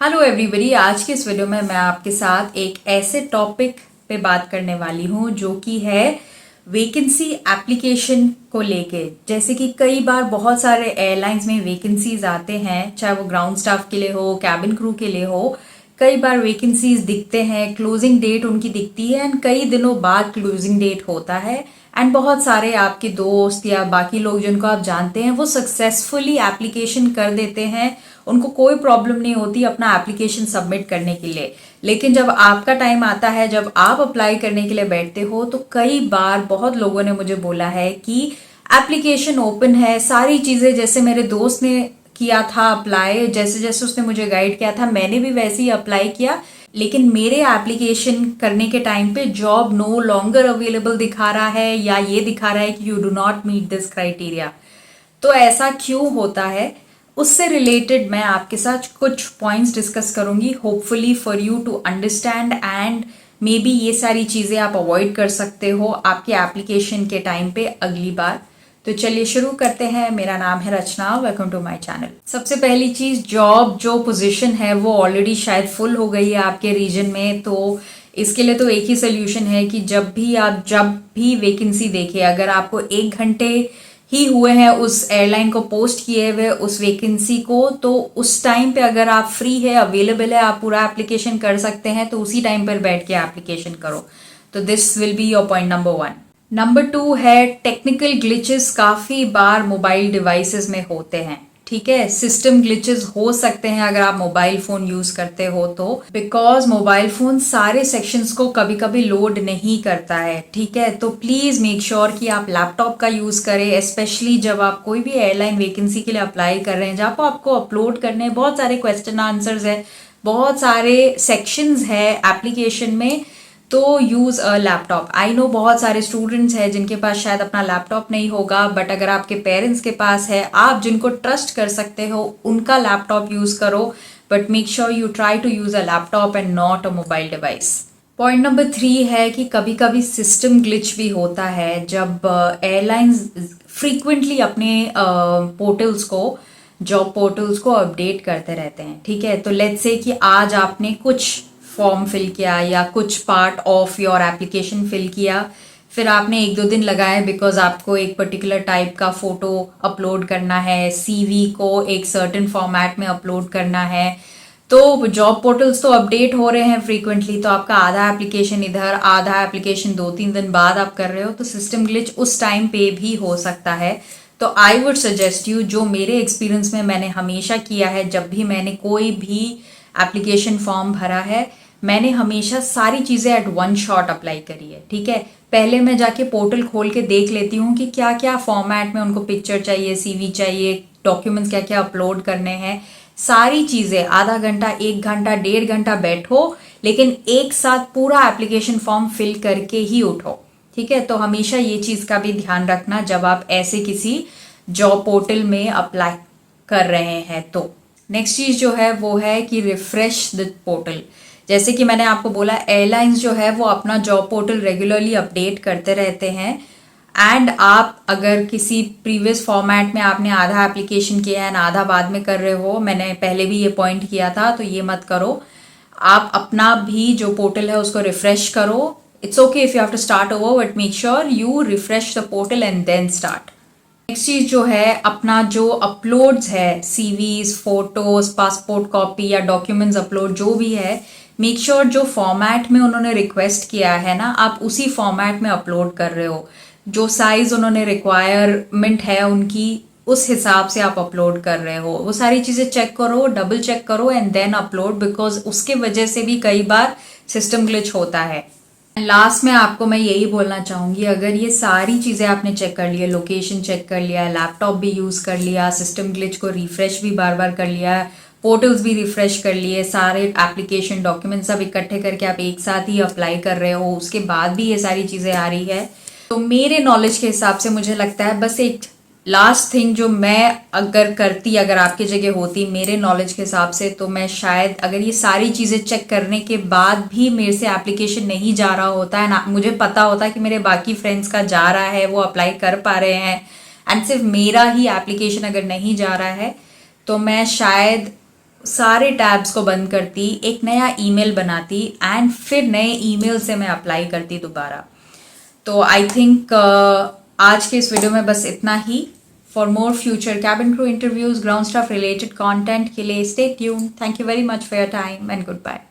Hello everybody, आज के इस वीडियो में मैं आपके साथ एक ऐसे टॉपिक पे बात करने वाली हूँ जो कि है वैकेंसी एप्लीकेशन को लेके। जैसे कि कई बार बहुत सारे एयरलाइंस में वैकेंसीज आते हैं, चाहे वो ग्राउंड स्टाफ के लिए हो, कैबिन क्रू के लिए हो। कई बार वैकेंसीज दिखते हैं, क्लोजिंग डेट उनकी दिखती है एंड कई दिनों बाद क्लोजिंग डेट होता है एंड बहुत सारे आपके दोस्त या बाकी लोग जिनको आप जानते हैं वो सक्सेसफुली एप्लीकेशन कर देते हैं, उनको कोई प्रॉब्लम नहीं होती अपना एप्लीकेशन सबमिट करने के लिए। लेकिन जब आपका टाइम आता है, जब आप अप्लाई करने के लिए बैठते हो, तो कई बार बहुत लोगों ने मुझे बोला है कि एप्लीकेशन ओपन है, सारी चीजें जैसे मेरे दोस्त ने किया था अप्लाई, जैसे जैसे उसने मुझे गाइड किया था मैंने भी वैसे ही अप्लाई किया, लेकिन मेरे एप्लीकेशन करने के टाइम पे जॉब नो लॉन्गर अवेलेबल दिखा रहा है या ये दिखा रहा है कि you do not meet this criteria. तो ऐसा क्यों होता है, उससे रिलेटेड मैं आपके साथ कुछ पॉइंट्स डिस्कस करूंगी, hopefully for you to understand and maybe ये सारी चीजें आप अवॉइड कर सकते हो आपके एप्लीकेशन के टाइम पे अगली बार। तो चलिए शुरू करते हैं। मेरा नाम है रचना, वेलकम टू माय चैनल। सबसे पहली चीज, जॉब जो पोजीशन है वो ऑलरेडी शायद फुल हो गई है आपके रीजन में, तो इसके लिए तो एक ही सोल्यूशन है कि जब भी वैकेंसी देखें, अगर आपको 1 घंटे ही हुए हैं उस एयरलाइन को पोस्ट किए हुए उस वैकेंसी को, तो उस टाइम पे अगर आप फ्री है, अवेलेबल है, आप पूरा एप्लीकेशन कर सकते हैं, तो उसी टाइम पर बैठ के एप्लीकेशन करो। तो this will be your point number 1। Number 2 है टेक्निकल ग्लिचेस काफी बार मोबाइल डिवाइसेस में होते हैं। ठीक है, सिस्टम ग्लिचेस हो सकते हैं अगर आप मोबाइल फोन यूज करते हो तो, बिकॉज मोबाइल फोन सारे सेक्शंस को कभी कभी लोड नहीं करता है। ठीक है, तो प्लीज मेक श्योर कि आप लैपटॉप का यूज करें, स्पेशली जब आप कोई भी एयरलाइन वैकेंसी के लिए अप्लाई कर रहे हैं जहाँ पर आपको अपलोड करने हैं, बहुत सारे क्वेश्चन आंसर्स है, बहुत सारे सेक्शंस है एप्लीकेशन में, तो use a laptop. I know बहुत सारे स्टूडेंट्स हैं जिनके पास शायद अपना लैपटॉप नहीं होगा, बट अगर आपके पेरेंट्स के पास है, आप जिनको ट्रस्ट कर सकते हो, उनका लैपटॉप यूज करो, but make sure you try to use a laptop and not a mobile device. Point number 3 है कि कभी कभी सिस्टम ग्लिच भी होता है जब एयरलाइंस फ्रीक्वेंटली अपने पोर्टल्स को, जॉब पोर्टल्स को अपडेट करते रहते हैं। ठीक है, तो लेट्स से कि आज आपने कुछ फॉर्म फिल किया या कुछ part of your application fill किया, फिर आपने 1-2 दिन लगाए बिकॉज आपको एक पर्टिकुलर टाइप का फोटो अपलोड करना है, सीवी को एक सर्टेन फॉर्मेट में अपलोड करना है, तो जॉब पोर्टल्स तो अपडेट हो रहे हैं फ्रीक्वेंटली, तो आपका आधा एप्लीकेशन इधर, आधा एप्लीकेशन 2-3 दिन बाद आप कर रहे हो, तो सिस्टम ग्लिच उस टाइम पे भी हो सकता है। तो आई वुड सजेस्ट यू, जो मेरे एक्सपीरियंस में मैंने हमेशा किया है, जब भी मैंने कोई भी एप्लीकेशन फॉर्म भरा है, मैंने हमेशा सारी चीजें एट वन शॉट अप्लाई करी है। ठीक है, पहले मैं जाके पोर्टल खोल के देख लेती हूँ कि क्या क्या फॉर्मेट में उनको पिक्चर चाहिए, सीवी चाहिए, डॉक्यूमेंट्स क्या क्या अपलोड करने हैं, सारी चीजें। आधा घंटा, 1 घंटा, 1.5 घंटा बैठो, लेकिन एक साथ पूरा एप्लीकेशन फॉर्म फिल करके ही उठो। ठीक है, तो हमेशा ये चीज का भी ध्यान रखना जब आप ऐसे किसी जॉब पोर्टल में अप्लाई कर रहे हैं। तो नेक्स्ट चीज जो है वो है कि रिफ्रेश द पोर्टल। जैसे कि मैंने आपको बोला, एयरलाइंस जो है वो अपना जॉब पोर्टल रेगुलरली अपडेट करते रहते हैं, एंड आप अगर किसी प्रीवियस फॉर्मेट में आपने आधा एप्लीकेशन किया है, आधा बाद में कर रहे हो, मैंने पहले भी ये पॉइंट किया था, तो ये मत करो। आप अपना भी जो पोर्टल है उसको रिफ्रेश करो। It's okay if you have to start over, but make sure you refresh the portal and then start. Next चीज जो है, अपना जो अपलोड्स है, सीवीज, फोटोज, पासपोर्ट कॉपी या डॉक्यूमेंट्स अपलोड जो भी है, मेक श्योर जो फॉर्मेट में उन्होंने रिक्वेस्ट किया है ना, आप उसी फॉर्मेट में अपलोड कर रहे हो। जो साइज उन्होंने रिक्वायरमेंट है उनकी, उस हिसाब से आप अपलोड कर रहे हो। वो सारी चीजें चेक करो, डबल चेक करो एंड देन अपलोड, बिकॉज उसके वजह से भी कई बार सिस्टम ग्लिच होता है। लास्ट में आपको मैं यही बोलना चाहूंगी, अगर ये सारी चीजें आपने चेक कर लिया, लोकेशन चेक कर लिया, लैपटॉप भी यूज कर लिया, सिस्टम ग्लिच को रिफ्रेश भी बार बार कर लिया, पोर्टल्स भी रिफ्रेश कर लिए, सारे एप्लीकेशन डॉक्यूमेंट सब इकट्ठे करके आप एक साथ ही अप्लाई कर रहे हो, उसके बाद भी ये सारी चीजें आ रही है, तो मेरे नॉलेज के हिसाब से मुझे लगता है बस एक लास्ट थिंग जो मैं अगर करती, अगर आपकी जगह होती मेरे नॉलेज के हिसाब से, तो मैं शायद अगर ये सारी चीज़ें चेक करने के बाद भी मेरे से एप्लीकेशन नहीं जा रहा होता है ना, मुझे पता होता कि मेरे बाकी फ्रेंड्स का जा रहा है, वो अप्लाई कर पा रहे हैं, एंड सिर्फ मेरा ही एप्लीकेशन अगर नहीं जा रहा है, तो मैं शायद सारे टैब्स को बंद करती, एक नया ईमेल बनाती एंड फिर नए ईमेल से मैं अप्लाई करती दोबारा। तो आई थिंक आज के इस वीडियो में बस इतना ही। For more future cabin crew interviews, ground staff related content के लिए stay tuned. Thank you very much for your time and good bye.